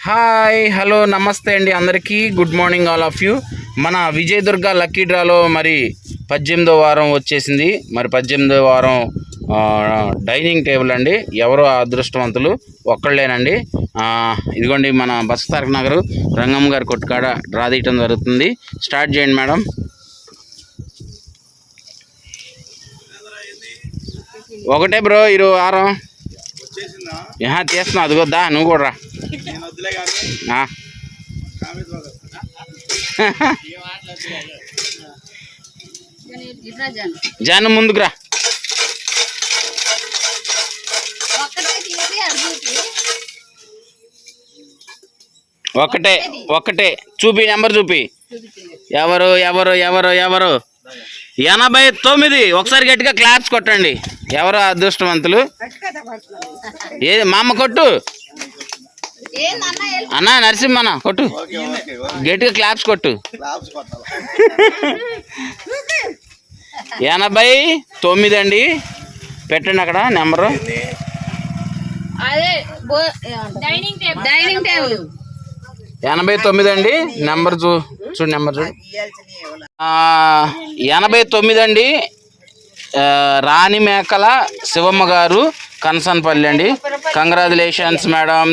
Hi hello నమస్తే అండి అందరికీ. Good morning all of you. మన విజయదుర్గ లక్కీ డ్రాలో మరి 18వ వారం వచ్చేసింది. మరి 18వ వారం డైనింగ్ టేబుల్ అండి. ఎవరో అదృష్టవంతులు ఒక్కళ్ళేనండి. ఇదిగోండి మన బస్ తారక నగర్ రంగమ్మ గారి కొట్టుకాడ డ్రా తీయటం జరుగుతుంది. స్టార్ట్ చేయండి మేడం. ఒకటే బ్రో ఇరు వారం చేస్తున్నా. అదిగో దా నువ్వు కూడా రా. జాను ముందుకు రా. ఒక్కటే చూపి, నెంబర్ చూపి. ఎవరు ఎవరు ఎవరు ఎవరు 89. ఒకసారి గట్టిగా క్లాప్స్ కొట్టండి. ఎవరు అదృష్టవంతులు? ఏది మా అమ్మ కొట్టు అన్నా, నరసింహన్న కొట్టు, గట్టిగా క్లాప్స్ కొట్టు. 89 అండి. పెట్టండి అక్కడ నెంబరు. 89 అండి. నెంబర్ చూడు, నెంబర్ చూడు. 89 అండి. రాణి మేకల శివమ్మ గారు, కనసన్పల్లి అండి. Congratulations madam.